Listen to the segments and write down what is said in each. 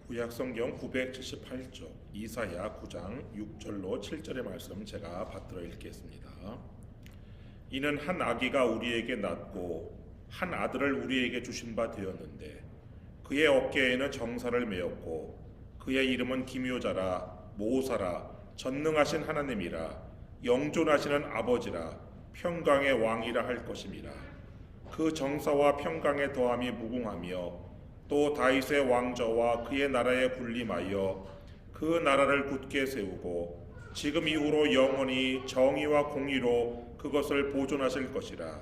구약성경 978쪽 이사야 9장 6절로 7절의 말씀 제가 받들어 읽겠습니다. 이는 한 아기가 우리에게 낳고 한 아들을 우리에게 주신 바 되었는데 그의 어깨에는 정사를 메었고 그의 이름은 기묘자라 모사라 전능하신 하나님이라 영존하시는 아버지라 평강의 왕이라 할 것임이라. 그 정사와 평강의 더함이 무궁하며 또 다윗의 왕저와 그의 나라에 군림하여 그 나라를 굳게 세우고 지금 이후로 영원히 정의와 공의로 그것을 보존하실 것이라.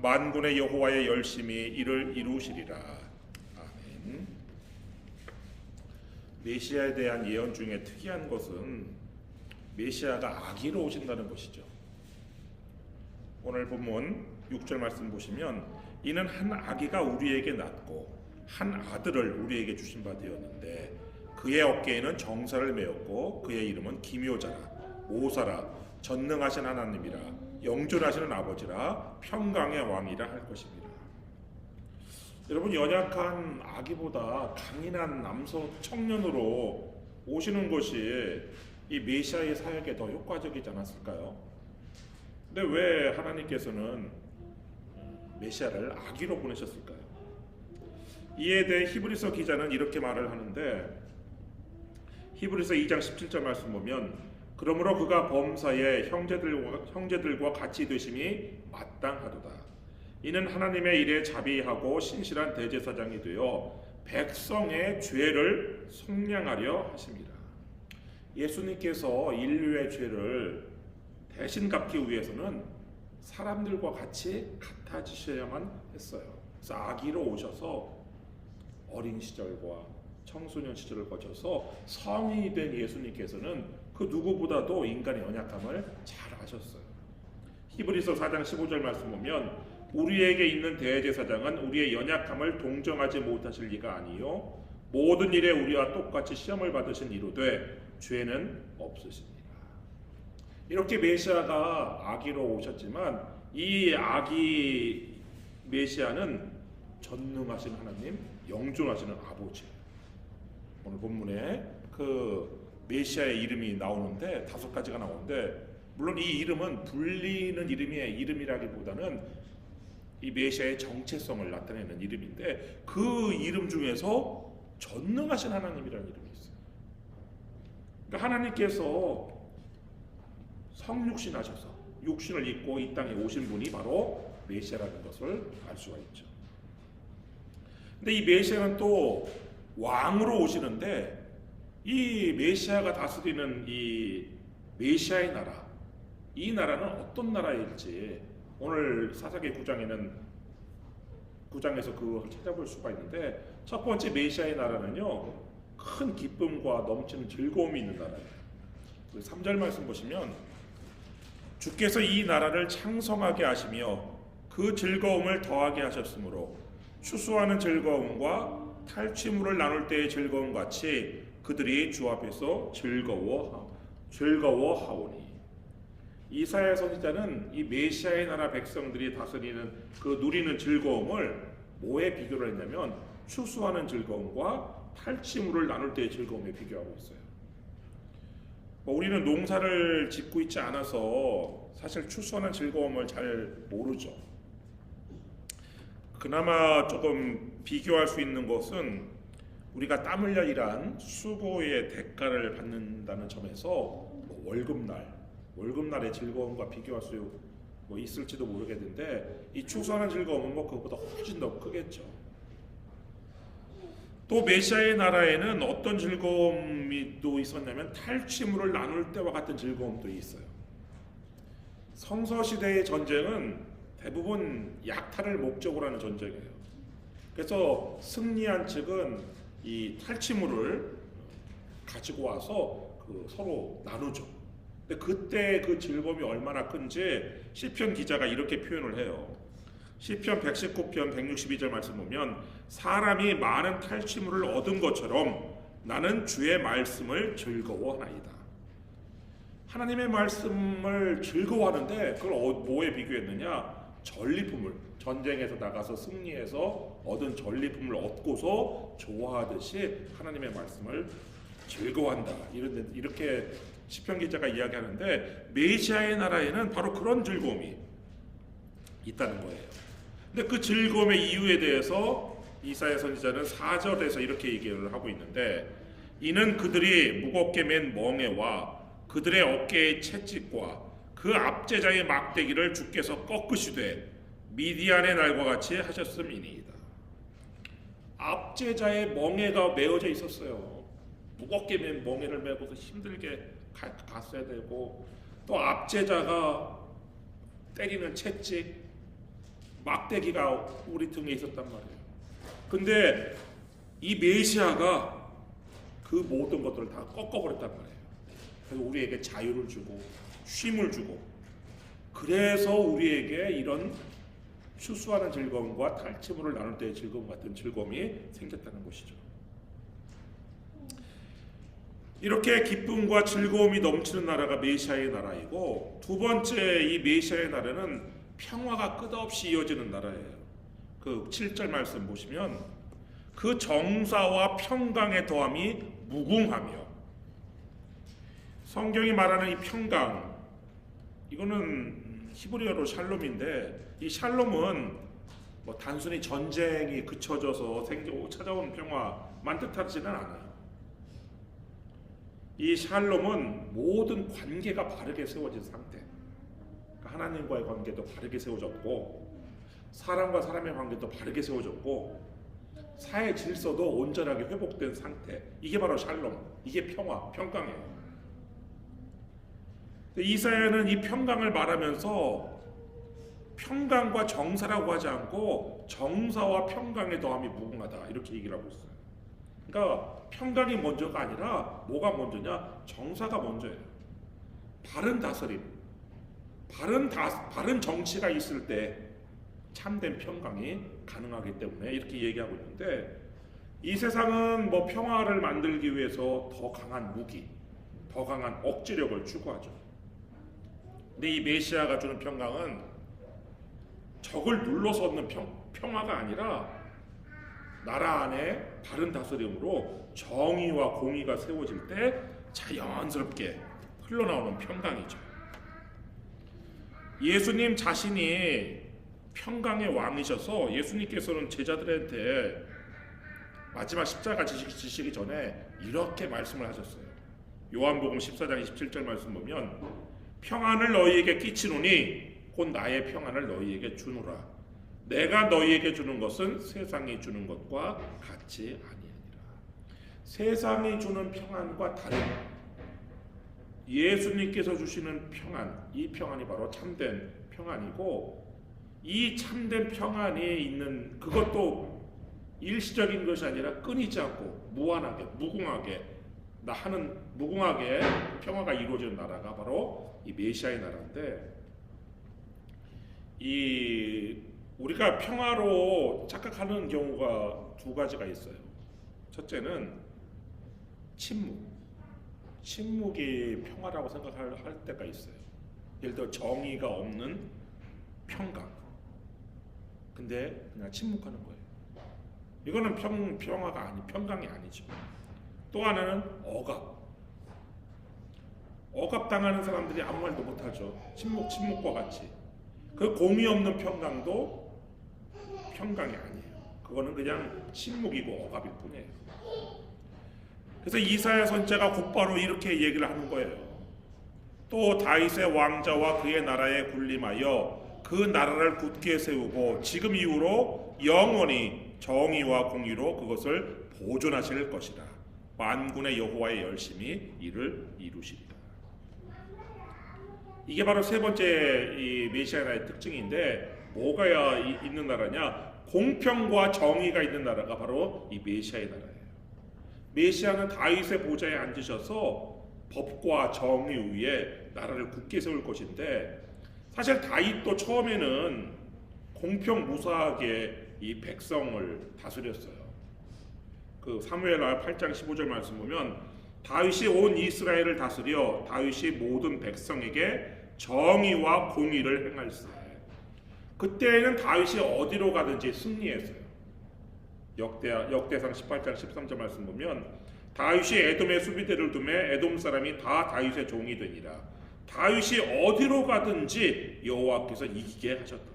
만군의 여호와의 열심히 이를 이루시리라. 아멘. 메시아에 대한 예언 중에 특이한 것은 메시아가 아기로 오신다는 것이죠. 오늘 본문 6절 말씀 보시면 이는 한 아기가 우리에게 낳고 한 아들을 우리에게 주신 바 되었는데 그의 어깨에는 정사를 메었고 그의 이름은 기묘자라 모사라 전능하신 하나님이라 영존하시는 아버지라 평강의 왕이라 할 것입니다. 여러분, 연약한 아기보다 강인한 남성 청년으로 오시는 것이 이 메시아의 사역에 더 효과적이지 않았을까요? 근데 왜 하나님께서는 메시아를 아기로 보내셨을까요? 이에 대해 히브리서 기자는 이렇게 말을 하는데, 히브리서 2장 17절 말씀 보면 그러므로 그가 범사에 형제들과 같이 되심이 마땅하도다. 이는 하나님의 일에 자비하고 신실한 대제사장이 되어 백성의 죄를 속량하려 하십니다. 예수님께서 인류의 죄를 대신 갚기 위해서는 사람들과 같이 같아지셔야만 했어요. 그래서 아기로 오셔서 어린 시절과 청소년 시절을 거쳐서 성인이 된 예수님께서는 그 누구보다도 인간의 연약함을 잘 아셨어요. 히브리서 4장 15절 말씀 보면 우리에게 있는 대제사장은 우리의 연약함을 동정하지 못하실 리가 아니요 모든 일에 우리와 똑같이 시험을 받으신 이로되 죄는 없으십니다. 이렇게 메시아가 아기로 오셨지만 이 아기 메시아는 전능하신 하나님, 영존하시는 아버지. 오늘 본문에 그 메시아의 이름이 나오는데 5가지가 나오는데, 물론 이 이름은 불리는 이름이라기보다는 이 메시아의 정체성을 나타내는 이름인데, 그 이름 중에서 전능하신 하나님이라는 이름이 있어요. 그러니까 하나님께서 성육신 하셔서 육신을 입고 이 땅에 오신 분이 바로 메시아라는 것을 알 수가 있죠. 근데 이 메시아는 또 왕으로 오시는데, 이 메시아가 다스리는 이 메시아의 나라, 이 나라는 어떤 나라일지 오늘 사사기 9장에서 그걸 찾아볼 수가 있는데, 첫 번째 메시아의 나라는요, 큰 기쁨과 넘치는 즐거움이 있는 나라예요. 3절 말씀 보시면 주께서 이 나라를 창성하게 하시며 그 즐거움을 더하게 하셨으므로 추수하는 즐거움과 탈취물을 나눌 때의 즐거움 같이 그들이 주 앞에서 즐거워하오니. 이사야 선지자는 이 메시아의 나라 백성들이 다스리는 그 누리는 즐거움을 뭐에 비교를 했냐면 추수하는 즐거움과 탈취물을 나눌 때의 즐거움에 비교하고 있어요. 우리는 농사를 짓고 있지 않아서 사실 추수하는 즐거움을 잘 모르죠. 그나마 조금 비교할 수 있는 것은 우리가 땀 흘려 일한 수고의 대가를 받는다는 점에서 월급날의 즐거움과 비교할 수 있을지도 모르겠는데, 이 추수하는 즐거움은 그것보다 훨씬 더 크겠죠. 또 메시아의 나라에는 어떤 즐거움이 또 있었냐면 탈취물을 나눌 때와 같은 즐거움도 있어요. 성서시대의 전쟁은 대부분 약탈을 목적으로 하는 전쟁이에요. 그래서 승리한 측은 이 탈취물을 가지고 와서 서로 나누죠. 근데 그때 그 즐거움이 얼마나 큰지 시편 기자가 이렇게 표현을 해요. 시편 119편 162절 말씀 보면 사람이 많은 탈취물을 얻은 것처럼 나는 주의 말씀을 즐거워하나이다. 하나님의 말씀을 즐거워하는데 그걸 뭐에 비교했느냐? 전리품을, 전쟁에서 나가서 승리해서 얻은 전리품을 얻고서 좋아하듯이 하나님의 말씀을 즐거워한다. 이렇게 시편 기자가 이야기하는데, 메시아의 나라에는 바로 그런 즐거움이 있다는 거예요. 근데 그 즐거움의 이유에 대해서 이사야 선지자는 4절에서 이렇게 얘기를 하고 있는데, 이는 그들이 무겁게 맨 멍에와 그들의 어깨의 채찍과 그 압제자의 막대기를 주께서 꺾으시되 미디안의 날과 같이 하셨음이니이다. 압제자의 멍에가 메어져 있었어요. 무겁게 맨 멍에를 메고서 힘들게 갔어야 되고, 또 압제자가 때리는 채찍, 막대기가 우리 등에 있었단 말이에요. 근데 이 메시아가 그 모든 것들을 다 꺾어버렸단 말이에요. 그래서 우리에게 자유를 주고 쉼을 주고, 그래서 우리에게 이런 추수하는 즐거움과 탈취물을 나눌 때의 즐거움 같은 즐거움이 생겼다는 것이죠. 이렇게 기쁨과 즐거움이 넘치는 나라가 메시아의 나라이고, 두 번째 이 메시아의 나라는 평화가 끝없이 이어지는 나라예요. 그 7절 말씀 보시면 그 정사와 평강의 더함이 무궁하며, 성경이 말하는 이 평강, 이거는 히브리어로 샬롬인데, 이 샬롬은 뭐 단순히 전쟁이 그쳐져서 찾아온 평화만 뜻하지는 않아요. 이 샬롬은 모든 관계가 바르게 세워진 상태, 하나님과의 관계도 바르게 세워졌고, 사람과 사람의 관계도 바르게 세워졌고, 사회 질서도 온전하게 회복된 상태, 이게 바로 샬롬, 이게 평강이에요. 이사야는 이 평강을 말하면서 평강과 정사라고 하지 않고 정사와 평강의 더함이 무궁하다, 이렇게 얘기를 하고 있어요. 그러니까 평강이 먼저가 아니라 뭐가 먼저냐? 정사가 먼저예요. 바른 다스림, 바른 정치가 있을 때 참된 평강이 가능하기 때문에 이렇게 얘기하고 있는데, 이 세상은 뭐 평화를 만들기 위해서 더 강한 무기, 더 강한 억지력을 추구하죠. 근데 이 메시아가 주는 평강은 적을 눌러서 얻는 평화가 아니라 나라 안에 바른 다스림으로 정의와 공의가 세워질 때 자연스럽게 흘러나오는 평강이죠. 예수님 자신이 평강의 왕이셔서 예수님께서는 제자들한테 마지막 십자가 지시기 전에 이렇게 말씀을 하셨어요. 요한복음 14장 27절 말씀 보면, 평안을 너희에게 끼치노니 곧 나의 평안을 너희에게 주노라. 내가 너희에게 주는 것은 세상이 주는 것과 같이 아니하니라. 세상이 주는 평안과 다른 예수님께서 주시는 평안, 이 평안이 바로 참된 평안이고, 이 참된 평안이 있는 그것도 일시적인 것이 아니라 끊이지 않고 무한하게, 무궁하게 평화가 이루어지는 나라가 바로 이 메시아의 나라인데, 우리가 평화로 착각하는 경우가 두 가지가 있어요. 첫째는 침묵이 평화라고 생각할 때가 있어요. 예를 들어 정의가 없는 평강, 근데 그냥 침묵하는 거예요. 이거는 평강이 아니죠. 또 하나는 억압당하는 사람들이 아무 말도 못하죠. 침묵과 같이. 그 공의 없는 평강도 평강이 아니에요. 그거는 그냥 침묵이고 억압일 뿐이에요. 그래서 이사야 선지자가 곧바로 이렇게 얘기를 하는 거예요. 또 다윗의 왕자와 그의 나라에 군림하여 그 나라를 굳게 세우고 지금 이후로 영원히 정의와 공의로 그것을 보존하실 것이라. 만군의 여호와의 열심히 이를 이루시리라. 이게 바로 세 번째 이 메시아 나라의 특징인데, 뭐가 있는 나라냐? 공평과 정의가 있는 나라가 바로 이 메시아의 나라예요. 메시아는 다윗의 보좌에 앉으셔서 법과 정의 위에 나라를 굳게 세울 것인데, 사실 다윗도 처음에는 공평무사하게 이 백성을 다스렸어요. 그 사무엘하 8장 15절 말씀 보면, 다윗이 온 이스라엘을 다스려 다윗이 모든 백성에게 정의와 공의를 행할세. 그때는 다윗이 어디로 가든지 승리했어요. 역대상 18장 13절 말씀 보면 다윗이 에돔의 수비대를 두매 에돔 사람이 다 다윗의 종이 되니라. 다윗이 어디로 가든지 여호와께서 이기게 하셨더라.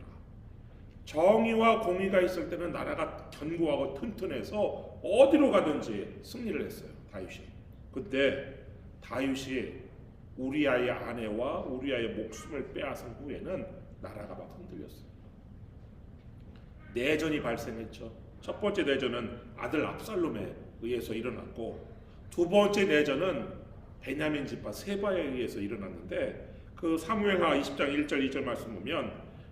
정의와 공의가 있을 때는 나라가 견고하고 튼튼해서 어디로 가든지 승리를 했어요. 다윗이. 그때 다윗이 우리아의 아내와 우리아의 목숨을 빼앗은 후에는 나라가 막 흔들렸어요. 내전이 발생했죠. 첫 번째 내전은 아들 압살롬에 의해서 일어났고, 두 번째 내전은 베냐민 지파 세바에 의해서 일어났는데, 그 사무엘하 20장 1절 2절 말씀 보면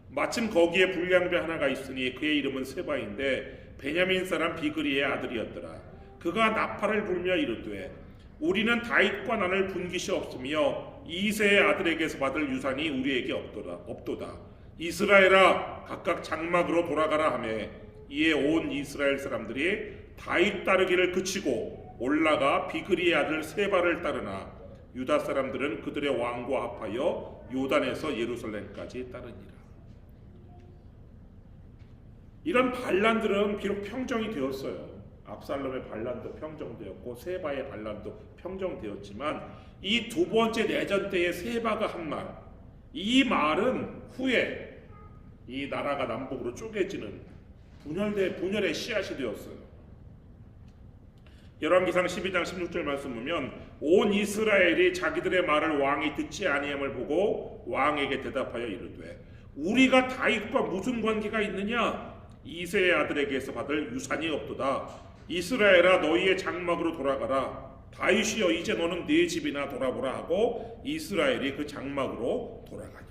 마침 거기에 불량배 하나가 있으니 그의 이름은 세바인데 베냐민 사람 비그리의 아들이었더라. 그가 나팔을 불며 이르되 우리는 다윗과 나눌 분깃이 없으며 이새의 아들에게서 받을 유산이 우리에게 없도다. 이스라엘아 각각 장막으로 돌아가라 하매 이에 온 이스라엘 사람들이 다윗 따르기를 그치고 올라가 비그리의 아들 세바를 따르나 유다 사람들은 그들의 왕과 합하여 요단에서 예루살렘까지 따르니라. 이런 반란들은 비록 평정이 되었어요. 압살롬의 반란도 평정되었고 세바의 반란도 평정되었지만 이 두 번째 내전 때의 세바가 한 말, 이 말은 후에 이 나라가 남북으로 쪼개지는 분열의 씨앗이 되었어요. 열왕기상 12장 16절 말씀 보면 온 이스라엘이 자기들의 말을 왕이 듣지 아니함을 보고 왕에게 대답하여 이르되 우리가 다윗과 무슨 관계가 있느냐? 이새의 아들에게서 받을 유산이 없도다. 이스라엘아 너희의 장막으로 돌아가라. 다윗이여 이제 너는 네 집이나 돌아보라 하고 이스라엘이 그 장막으로 돌아가니라.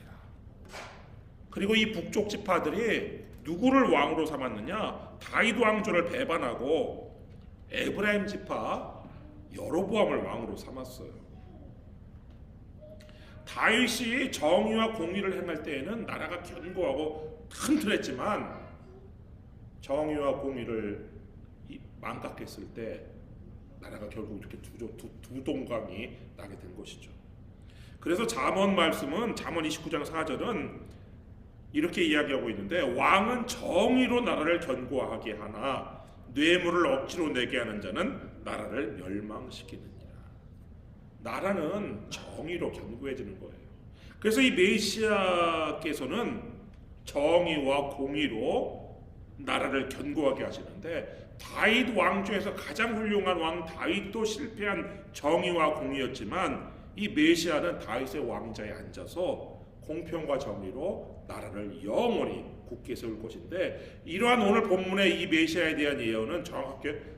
그리고 이 북쪽 지파들이 누구를 왕으로 삼았느냐? 다윗 왕조를 배반하고 에브라임 지파 여로보암을 왕으로 삼았어요. 다윗이 정의와 공의를 행할 때에는 나라가 견고하고 튼튼했지만 정의와 공의를 망각했을 때 나라가 결국 이렇게 두 동강이 나게 된 것이죠. 그래서 잠언 말씀은 잠언 29장 4절은 이렇게 이야기하고 있는데 왕은 정의로 나라를 견고하게 하나 뇌물을 억지로 내게 하는 자는 나라를 멸망시키느니라. 나라는 정의로 견고해지는 거예요. 그래서 이 메시아께서는 정의와 공의로 나라를 견고하게 하시는데 다윗 왕조에서 가장 훌륭한 왕 다윗도 실패한 정의와 공의였지만 이 메시아는 다윗의 왕좌에 앉아서 공평과 정의로 나라를 영원히 굳게 세울 것인데 이러한 오늘 본문의 이 메시아에 대한 예언은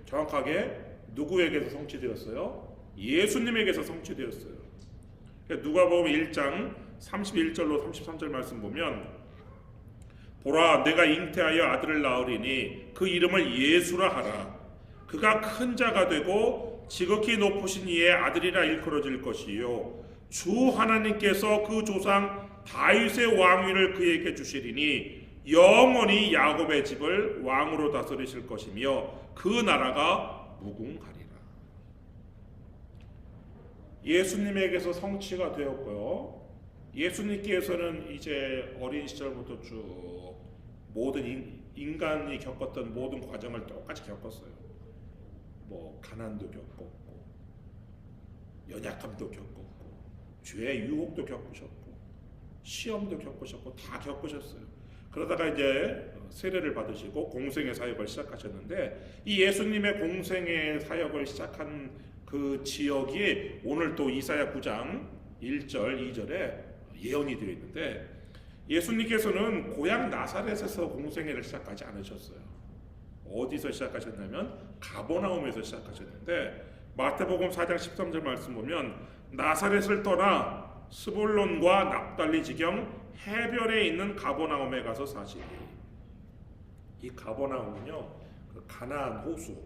정확하게 누구에게서 성취되었어요? 예수님에게서 성취되었어요. 누가복음 1장 31절로 33절 말씀 보면 보라 내가 잉태하여 아들을 낳으리니 그 이름을 예수라 하라. 그가 큰 자가 되고 지극히 높으신 이의 아들이라 일컬어질 것이요 주 하나님께서 그 조상 다윗의 왕위를 그에게 주시리니 영원히 야곱의 집을 왕으로 다스리실 것이며 그 나라가 무궁하리라. 예수님에게서 성취가 되었고요. 예수님께서는 이제 어린 시절부터 쭉 모든 인간이 겪었던 모든 과정을 똑같이 겪었어요. 뭐 가난도 겪었고 연약함도 겪었고 죄의 유혹도 겪으셨고 시험도 겪으셨고 다 겪으셨어요. 그러다가 이제 세례를 받으시고 공생의 사역을 시작하셨는데 이 예수님의 공생의 사역을 시작한 그 지역이 오늘 또 이사야 9장 1절 2절에 예언이 되어 있는데 예수님께서는 고향 나사렛에서 공생애를 시작하지 않으셨어요. 어디서 시작하셨냐면 가버나움에서 시작하셨는데 마태복음 4장 13절 말씀 보면 나사렛을 떠나 스불론과 납달리 지경 해변에 있는 가버나움에 가서 사시니 이 가버나움은요 그 가나안 호수.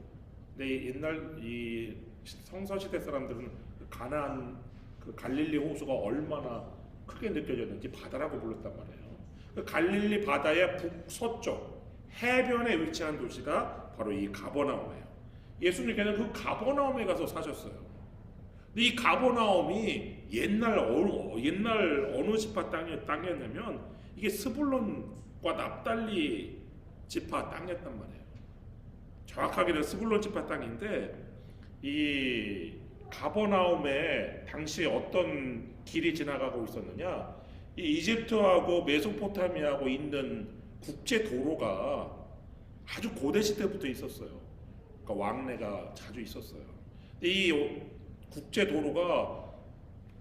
근데 옛날 이 성서시대 사람들은 가나안 그 갈릴리 호수가 얼마나 크게 느껴졌는지 바다라고 불렀단 말이에요. 그 갈릴리 바다의 북서쪽 해변에 위치한 도시가 바로 이 가버나움이에요. 예수님께서는 그 가버나움에 가서 사셨어요. 근데 이 가버나움이 옛날 어느 지파 땅이었냐면 이게 스불론 납달리 지파 땅이었단 말이에요. 정확하게는 스불론 지파 땅인데 이 가버나움에 당시 어떤 길이 지나가고 있었느냐? 이 이집트하고 메소포타미아하고 있는 국제 도로가 아주 고대 시대부터 있었어요. 그러니까 왕래가 자주 있었어요. 이 국제 도로가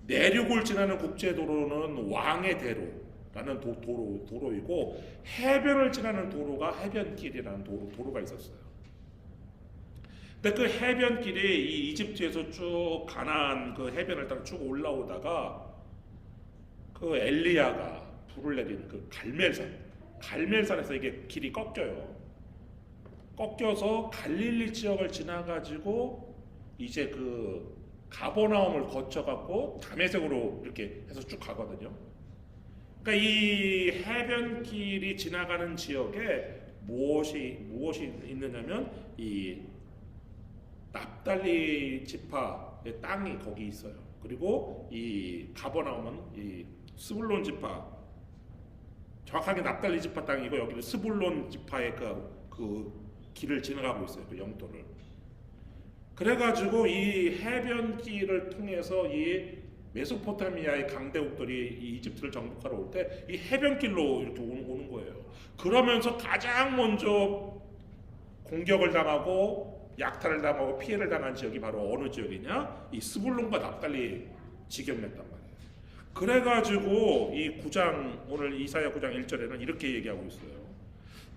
내륙을 지나는 국제 도로는 왕의 대로라는 도로이고 해변을 지나는 도로가 해변길이라는 도로가 있었어요. 근데 그 해변길이 이 이집트에서 쭉 가나안 그 해변을 따라 쭉 올라오다가 그 엘리야가 불을 내린 그 갈멜산에서 이게 길이 꺾여서 갈릴리 지역을 지나가지고 이제 그 가버나움을 거쳐갖고 다메섹으로 이렇게 해서 쭉 가거든요. 그러니까 이 해변길이 지나가는 지역에 무엇이 있느냐면 이 납달리 지파의 땅이 거기 있어요. 그리고 이 가버나움은 이 스불론 지파, 정확하게 납달리 지파 땅이고 여기는 스불론 지파의 그 길을 지나가고 있어요. 그 영토를. 그래가지고 이 해변길을 통해서 이 메소포타미아의 강대국들이 이 이집트를 정복하러 올 때 이 해변길로 이렇게 오는 거예요. 그러면서 가장 먼저 공격을 당하고 약탈을 당하고 피해를 당한 지역이 바로 어느 지역이냐? 이 스불론과 납달리 지경이었단 말이에요. 그래가지고 이 9장 오늘 이사야 9장 1절에는 이렇게 얘기하고 있어요.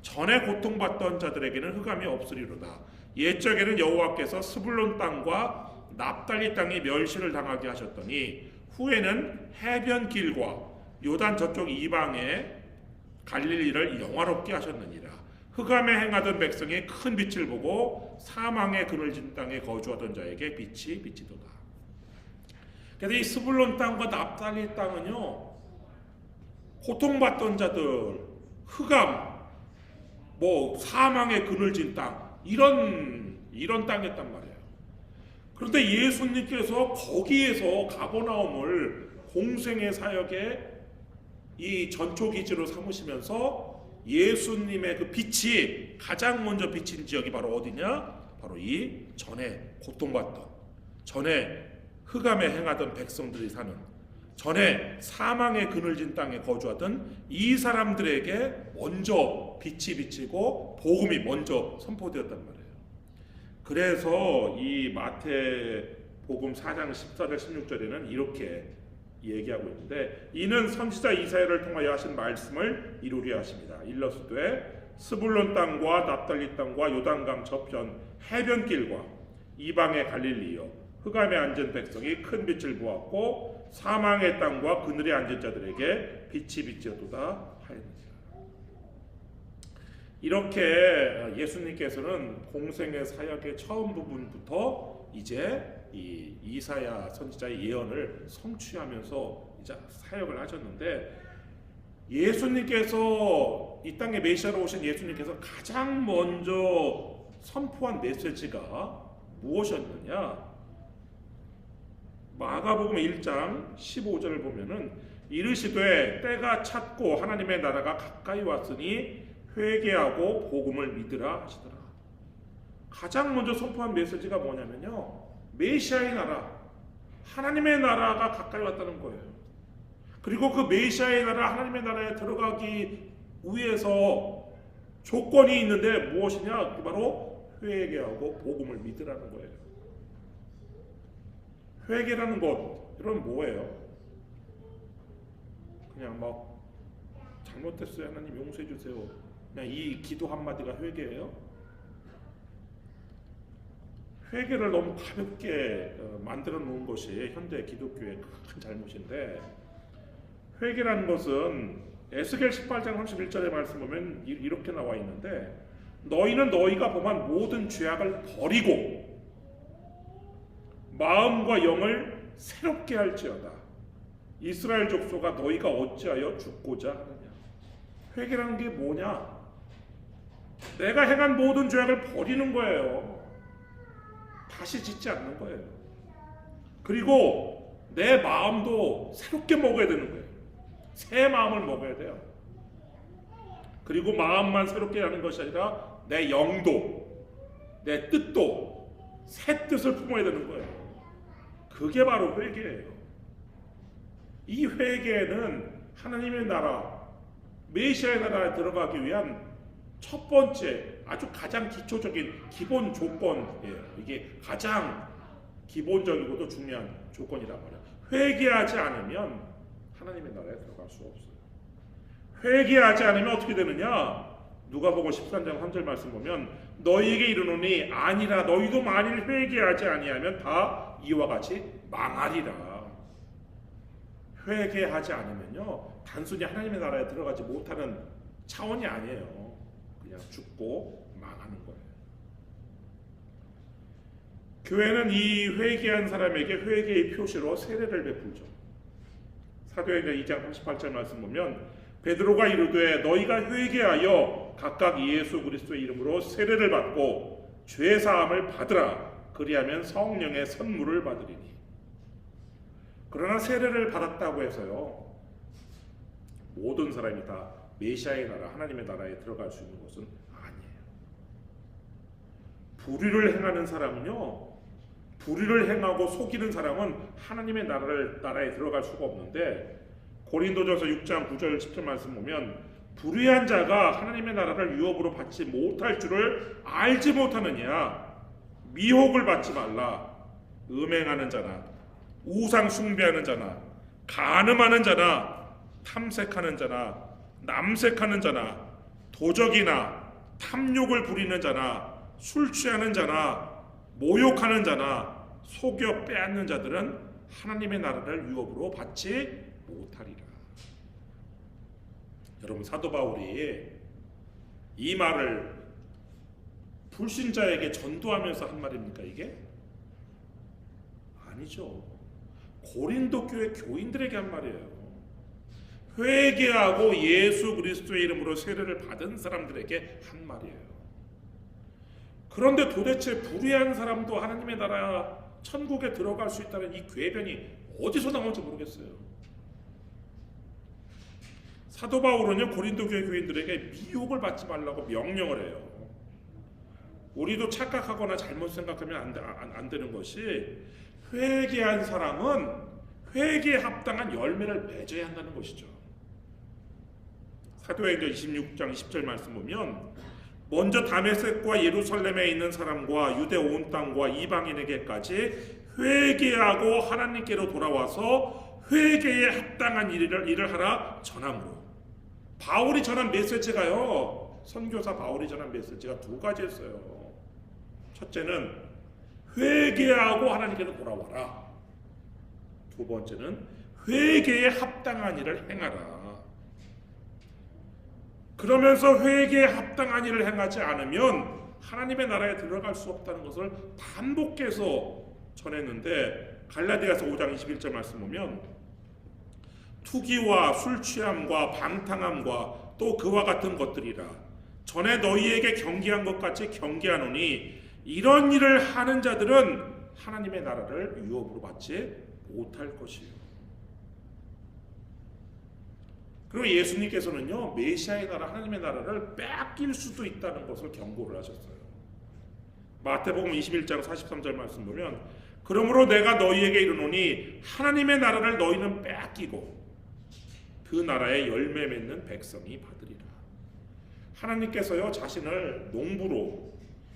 전에 고통받던 자들에게는 흑암이 없으리로다. 옛적에는 여호와께서 스불론 땅과 납달리 땅에 멸시를 당하게 하셨더니 후에는 해변길과 요단 저쪽 이방의 갈릴리를 영화롭게 하셨느니라. 흑암에 행하던 백성이 큰 빛을 보고 사망의 그늘진 땅에 거주하던 자에게 빛이 비치도다. 그래서 이 스불론 땅과 납달리 땅은요, 고통받던 자들, 흑암, 사망의 그늘진 땅, 이런 땅이었단 말이에요. 그런데 예수님께서 거기에서 가버나움을 공생의 사역의 이 전초기지로 삼으시면서 예수님의 그 빛이 가장 먼저 비친 지역이 바로 어디냐? 바로 이 전에 고통받던, 전에 흑암에 행하던 백성들이 사는, 전에 사망의 그늘진 땅에 거주하던 이 사람들에게 먼저 빛이 비치고 복음이 먼저 선포되었단 말이에요. 그래서 이 마태복음 4장 14절 16절에는 이렇게 얘기하고 있는데, 이는 선지자 이사야를 통하여 하신 말씀을 이루려 하십니다. 일러스되 스불론 땅과 납달리 땅과 요단강 저편 해변길과 이방의 갈릴리여 흑암에 앉은 백성이 큰 빛을 보았고 사망의 땅과 그늘에 앉은 자들에게 빛이 비치었도다 하였느니라. 이렇게 예수님께서는 공생의 사역의 처음 부분부터 이제 이 이사야 선지자의 예언을 성취하면서 이제 사역을 하셨는데, 예수님께서 이 땅에 메시아로 오신 예수님께서 가장 먼저 선포한 메시지가 무엇이었느냐? 마가복음 1장 15절을 보면은 이르시되 때가 찼고 하나님의 나라가 가까이 왔으니 회개하고 복음을 믿으라 하시더라. 가장 먼저 선포한 메시지가 뭐냐면요, 메시아의 나라, 하나님의 나라가 가까이 왔다는 거예요. 그리고 그 메시아의 나라, 하나님의 나라에 들어가기 위해서 조건이 있는데 무엇이냐? 바로 회개하고 복음을 믿으라는 거예요. 회개라는 것, 이건 뭐예요? 그냥 막 잘못했어요, 하나님 용서해 주세요, 그냥 이 기도 한마디가 회개예요? 회개를 너무 가볍게 만들어 놓은 것이 현대 기독교의 큰 잘못인데, 회개라는 것은 에스겔 18장 31절의 말씀 보면 이렇게 나와 있는데, 너희는 너희가 범한 모든 죄악을 버리고 마음과 영을 새롭게 할지어다. 이스라엘 족속아 너희가 어찌하여 죽고자 하느냐. 회개라는 게 뭐냐? 내가 행한 모든 죄악을 버리는 거예요. 다시 짓지 않는 거예요. 그리고 내 마음도 새롭게 먹어야 되는 거예요. 새 마음을 먹어야 돼요. 그리고 마음만 새롭게 하는 것이 아니라 내 영도, 내 뜻도 새 뜻을 품어야 되는 거예요. 그게 바로 회개예요. 이 회개는 하나님의 나라, 메시아의 나라에 들어가기 위한 첫 번째 아주 가장 기초적인 기본 조건이에요. 이게 가장 기본적이고도 중요한 조건이란 말이에요. 회개하지 않으면 하나님의 나라에 들어갈 수 없어요. 회개하지 않으면 어떻게 되느냐? 누가복음 13장 3절 말씀 보면 너희에게 이르노니 아니라 너희도 만일 회개하지 아니하면 다 이와 같이 망하리라. 회개하지 않으면요 단순히 하나님의 나라에 들어가지 못하는 차원이 아니에요. 그냥 죽고 망하는 거예요. 교회는 이 회개한 사람에게 회개의 표시로 세례를 베풀죠. 사도행전 2장 38절 말씀 보면 베드로가 이르되 너희가 회개하여 각각 예수 그리스도의 이름으로 세례를 받고 죄 사함을 받으라. 그리하면 성령의 선물을 받으리니. 그러나 세례를 받았다고 해서요 모든 사람이 다 메시아의 나라, 하나님의 나라에 들어갈 수 있는 것은 아니에요. 불의를 행하는 사람은요, 불의를 행하고 속이는 사람은 하나님의 나라에 들어갈 수가 없는데, 고린도전서 6장 9절 10절 말씀 보면 불의한 자가 하나님의 나라를 유업으로 받지 못할 줄을 알지 못하느냐. 미혹을 받지 말라. 음행하는 자나 우상 숭배하는 자나 간음하는 자나 탐색하는 자나 남색하는 자나 도적이나 탐욕을 부리는 자나 술 취하는 자나 모욕하는 자나 속여 빼앗는 자들은 하나님의 나라를 유업으로 받지 못하리라. 여러분, 사도 바울이 이 말을 불신자에게 전도하면서 한 말입니까? 이게 아니죠. 고린도 교회 교인들에게 한 말이에요. 회개하고 예수 그리스도의 이름으로 세례를 받은 사람들에게 한 말이에요. 그런데 도대체 불의한 사람도 하나님의 나라 천국에 들어갈 수 있다는 이 궤변이 어디서 나온지 모르겠어요. 사도 바울은요 고린도 교회 교인들에게 미혹을 받지 말라고 명령을 해요. 우리도 착각하거나 잘못 생각하면 안 되는 것이, 회개한 사람은 회개에 합당한 열매를 맺어야 한다는 것이죠. 사도행전 26장 10절 말씀 보면 먼저 다메섹과 예루살렘에 있는 사람과 유대 온 땅과 이방인에게까지 회개하고 하나님께로 돌아와서 회개에 합당한 일을 하라 전함으로. 바울이 전한 메시지가요, 선교사 바울이 전한 메시지가 두 가지였어요. 첫째는 회개하고 하나님께로 돌아와라. 두 번째는 회개에 합당한 일을 행하라. 그러면서 회개에 합당한 일을 행하지 않으면 하나님의 나라에 들어갈 수 없다는 것을 반복해서 전했는데, 갈라디아서 5장 21절 말씀 보면 투기와 술 취함과 방탕함과 또 그와 같은 것들이라 전에 너희에게 경계한 것 같이 경계하노니 이런 일을 하는 자들은 하나님의 나라를 유업으로 받지 못할 것이요. 그리고 예수님께서는요 메시아의 나라, 하나님의 나라를 뺏길 수도 있다는 것을 경고를 하셨어요. 마태복음 21장 43절 말씀 보면 그러므로 내가 너희에게 이르노니 하나님의 나라를 너희는 뺏기고 그 나라의 열매 맺는 백성이 받으리라. 하나님께서요 자신을 농부로,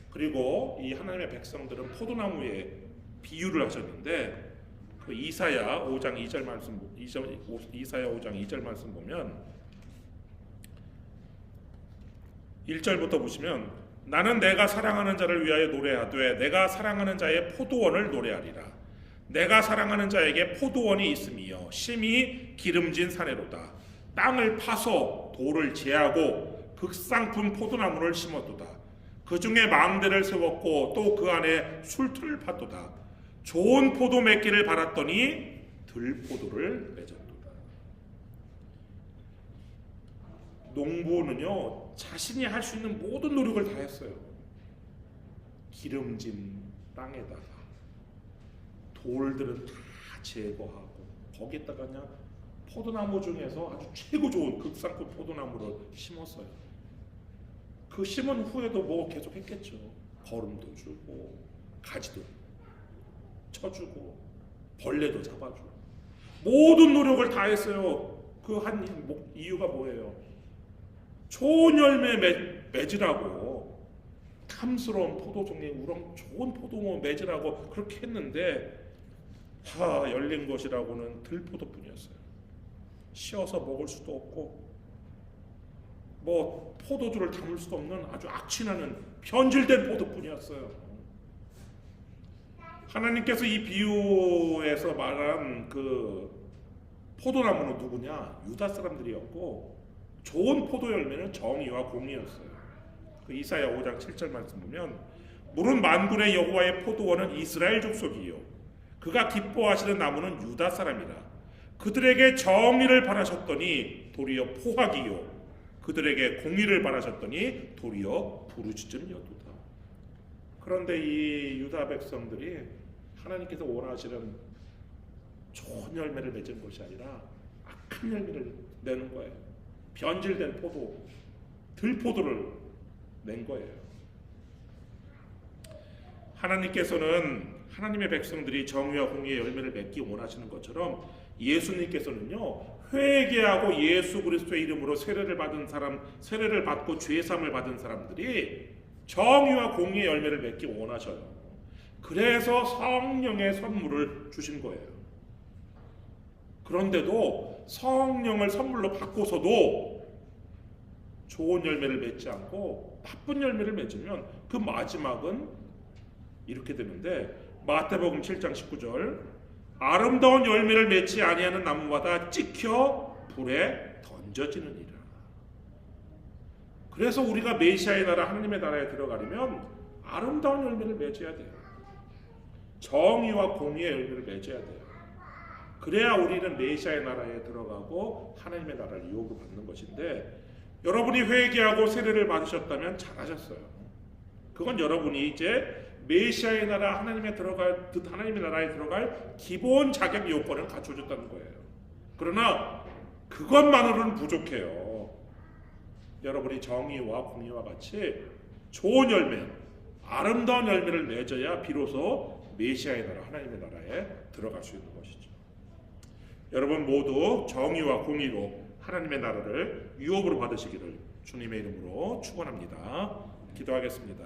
그리고 이 하나님의 백성들은 포도나무에 비유를 하셨는데, 그 이사야 5장 2절 말씀, 이사야 5장 2절 말씀 보면 1절부터 보시면 나는 내가 사랑하는 자를 위하여 노래하되 내가 사랑하는 자의 포도원을 노래하리라. 내가 사랑하는 자에게 포도원이 있으며 심히 기름진 사내로다. 땅을 파서 돌을 제하고 극상품 포도나무를 심었도다. 그 중에 망대를 세웠고 또 그 안에 술틀을 팠도다. 좋은 포도 맺기를 바랐더니 들포도를 맺었도다. 농부는요 자신이 할 수 있는 모든 노력을 다했어요. 기름진 땅에다가 돌들은 다 제거하고 거기에다가 그냥 포도나무 중에서 아주 최고 좋은 극상급 포도나무를 심었어요. 그 심은 후에도 뭐 계속 했겠죠. 거름도 주고 가지도 쳐주고 벌레도 잡아주고 모든 노력을 다 했어요. 그 한 이유가 뭐예요? 좋은 열매 맺으라고, 탐스러운 포도종에 좋은 포도 맺으라고 그렇게 했는데 열린 것이라고는 들포도뿐이었어요. 씌어서 먹을 수도 없고 뭐 포도주를 담을 수도 없는 아주 악취나는 변질된 포도뿐이었어요. 하나님께서 이 비유에서 말한 그 포도나무는 누구냐? 유다 사람들이었고 좋은 포도 열매는 정의와 공의였어요. 그 이사야 5장 7절 말씀 보면 물은 만군의 여호와의 포도원은 이스라엘 족속이요 그가 기뻐하시는 나무는 유다 사람이라. 그들에게 정의를 바라셨더니 도리어 포악이요 그들에게 공의를 바라셨더니 도리어 부르짖음이었도다. 그런데 이 유다 백성들이 하나님께서 원하시는 좋은 열매를 맺은 것이 아니라 악한 열매를 내는 거예요. 변질된 포도, 들포도를 낸 거예요. 하나님께서는 하나님의 백성들이 정의와 공의의 열매를 맺기 원하시는 것처럼 예수님께서는요 회개하고 예수 그리스도의 이름으로 세례를 받은 사람, 세례를 받고 죄 사함을 받은 사람들이 정의와 공의의 열매를 맺기 원하셔요. 그래서 성령의 선물을 주신 거예요. 그런데도 성령을 선물로 받고서도 좋은 열매를 맺지 않고 나쁜 열매를 맺으면 그 마지막은 이렇게 되는데, 마태복음 7장 19절 아름다운 열매를 맺지 아니하는 나무마다 찍혀 불에 던져지느니라. 그래서 우리가 메시아의 나라, 하나님의 나라에 들어가려면 아름다운 열매를 맺어야 돼요. 정의와 공의의 열매를 맺어야 돼요. 그래야 우리는 메시아의 나라에 들어가고 하나님의 나라를 유혹을 받는 것인데, 여러분이 회개하고 세례를 받으셨다면 잘하셨어요. 그건 여러분이 이제 메시아의 나라, 하나님의 나라에 들어갈 기본 자격 요건을 갖춰줬다는 거예요. 그러나 그것만으로는 부족해요. 여러분이 정의와 공의와 같이 좋은 열매, 아름다운 열매를 맺어야 비로소 메시아의 나라, 하나님의 나라에 들어갈 수 있는 것이죠. 여러분 모두 정의와 공의로 하나님의 나라를 유업으로 받으시기를 주님의 이름으로 축원합니다. 기도하겠습니다.